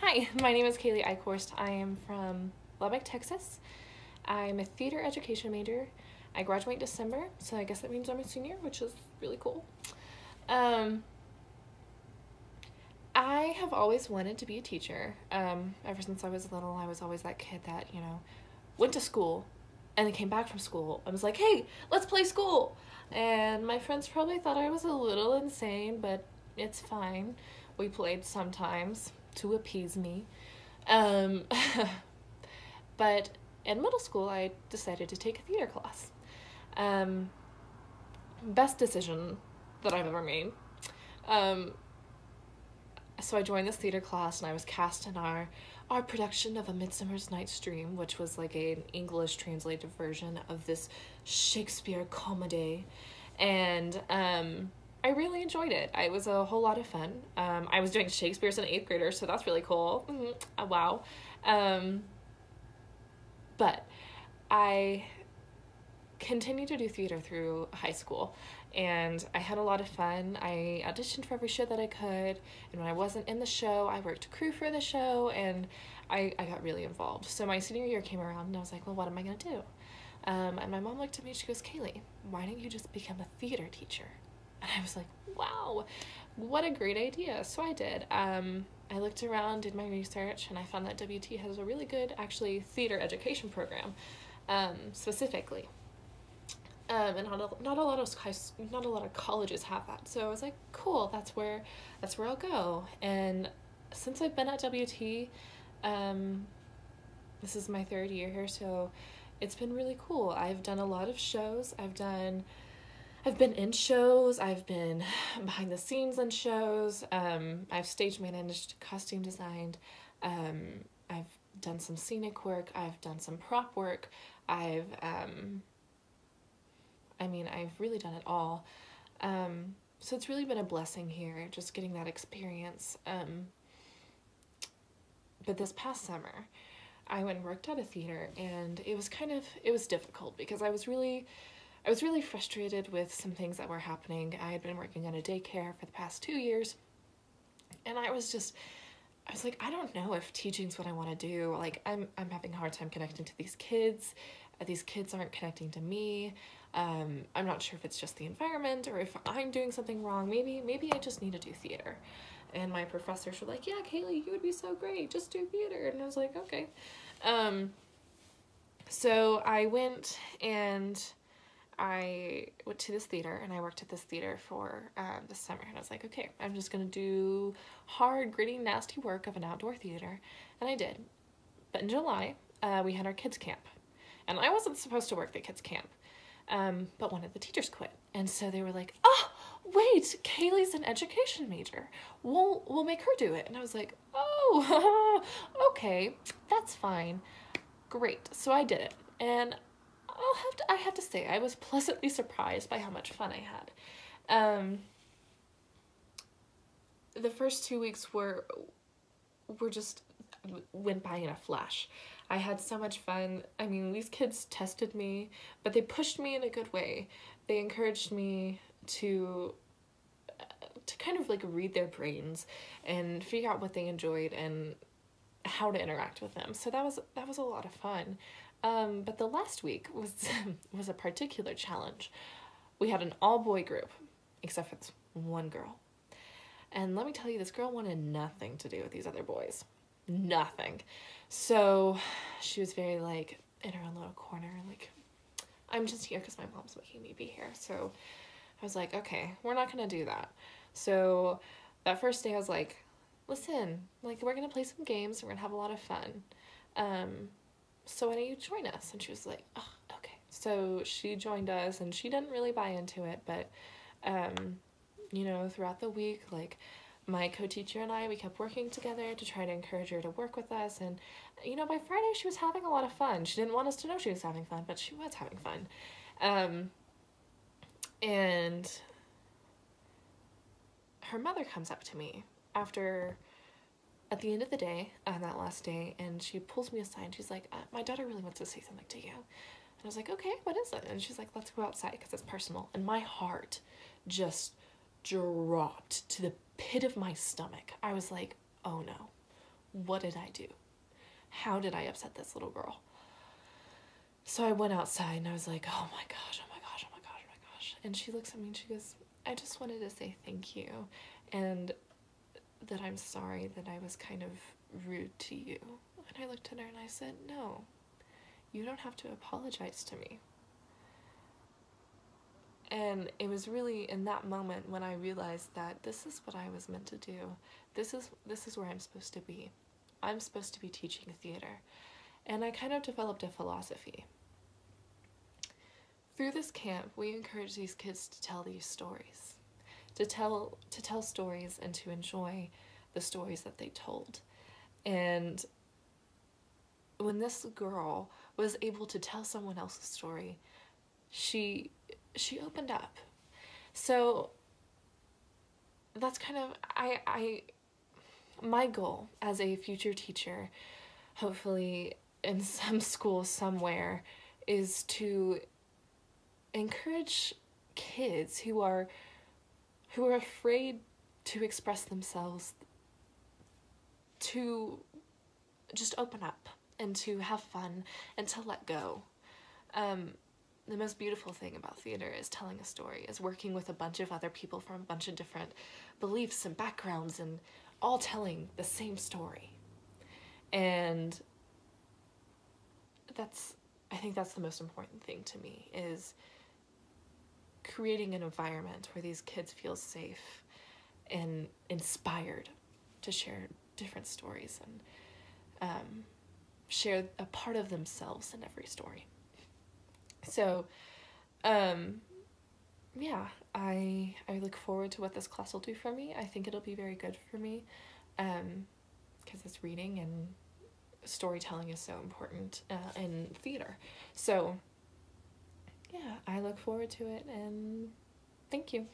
Hi, my name is Kaylee Eichhorst. I am from Lubbock, Texas. I'm a theater education major. I graduate in December, so I guess that means I'm a senior, which is really cool. I have always wanted to be a teacher. Ever since I was little, I was always that kid that, went to school and then came back from school and was like, hey, let's play school. And my friends probably thought I was a little insane, but it's fine. We played sometimes to appease me. Um, but in middle school, I decided to take a theater class. Um, Best decision that I've ever made. So I joined this theater class and I was cast in our production of A Midsummer's Night's Dream, which was like an English translated version of this Shakespeare comedy. And I really enjoyed it. It was a whole lot of fun. I was doing Shakespeare as an 8th grader, so that's really cool. Wow. But I continued to do theater through high school, and I had a lot of fun. I auditioned for every show that I could, and when I wasn't in the show, I worked crew for the show, and I got really involved. So my senior year came around, and I was like, well, what am I going to do? And my mom looked at me, and she goes, Kaylee, why don't you just become a theater teacher? And I was like, wow, what a great idea. So I did. I looked around, did my research, and I found that WT has a really good, actually, theater education program, specifically. And not a lot of colleges have that. So I was like, cool, that's where I'll go. And since I've been at WT, this is my 3rd year here, so it's been really cool. I've done a lot of shows. I've been in shows. I've been behind the scenes in shows. I've stage managed, costume designed. I've done some scenic work. I've done some prop work. I've really done it all. So it's really been a blessing here, just getting that experience. But this past summer, I went and worked at a theater, and it was difficult because I was really frustrated with some things that were happening. I had been working at a daycare for the past 2 years, and I was like, I don't know if teaching's what I want to do. Like, I'm having a hard time connecting to these kids. These kids aren't connecting to me. I'm not sure if it's just the environment or if I'm doing something wrong. Maybe I just need to do theater. And my professors were like, yeah, Kaylee, you would be so great. Just do theater. And I was like, okay. So I went to this theater, and I worked at this theater for this summer. And I was like, okay, I'm just going to do hard, gritty, nasty work of an outdoor theater. And I did. But in July, we had our kids' camp. And I wasn't supposed to work the kids' camp. But one of the teachers quit. And so they were like, oh, wait, Kaylee's an education major. We'll make her do it. And I was like, oh, okay, that's fine. Great. So I did it. And I have to say, I was pleasantly surprised by how much fun I had. The first 2 weeks went by in a flash. I had so much fun. I mean, these kids tested me, but they pushed me in a good way. They encouraged me to kind of like read their brains and figure out what they enjoyed and how to interact with them. So that was a lot of fun. But the last week was a particular challenge. We had an all-boy group, except for this one girl. And let me tell you, this girl wanted nothing to do with these other boys. Nothing. So she was very like in her own little corner, like, I'm just here because my mom's making me be here. So I was like, okay, we're not gonna do that. So that first day I was like, listen, like, we're gonna play some games, we're gonna have a lot of fun. So why don't you join us? And she was like, oh, okay. So she joined us, and she didn't really buy into it, but throughout the week, like, my co-teacher and we kept working together to try to encourage her to work with us. And, by Friday, she was having a lot of fun. She didn't want us to know she was having fun, but she was having fun. And her mother comes up to me at the end of the day, on that last day, and she pulls me aside, and she's like, my daughter really wants to say something to you. And I was like, okay, what is it? And she's like, let's go outside because it's personal. And my heart just dropped to the pit of my stomach. I was like, oh no, what did I do? How did I upset this little girl? So I went outside and I was like, oh my gosh, oh my gosh, oh my gosh, oh my gosh. And she looks at me and she goes, I just wanted to say thank you, and that I'm sorry that I was kind of rude to you. And I looked at her and I said, no, you don't have to apologize to me. And it was really in that moment when I realized that this is what I was meant to do. This is where I'm supposed to be. I'm supposed to be teaching theater. And I kind of developed a philosophy. Through this camp, we encourage these kids to tell these stories. To tell stories and to enjoy the stories that they told. And when this girl was able to tell someone else's story, she opened up. So that's kind of my goal as a future teacher, hopefully in some school somewhere, is to encourage kids who are afraid to express themselves to just open up and to have fun and to let go. The most beautiful thing about theater is telling a story, is working with a bunch of other people from a bunch of different beliefs and backgrounds and all telling the same story. And I think that's the most important thing to me, is creating an environment where these kids feel safe and inspired to share different stories and share a part of themselves in every story. So, yeah, I look forward to what this class will do for me. I think it'll be very good for me, because it's reading and storytelling is so important in theater. So, yeah, I look forward to it, and thank you.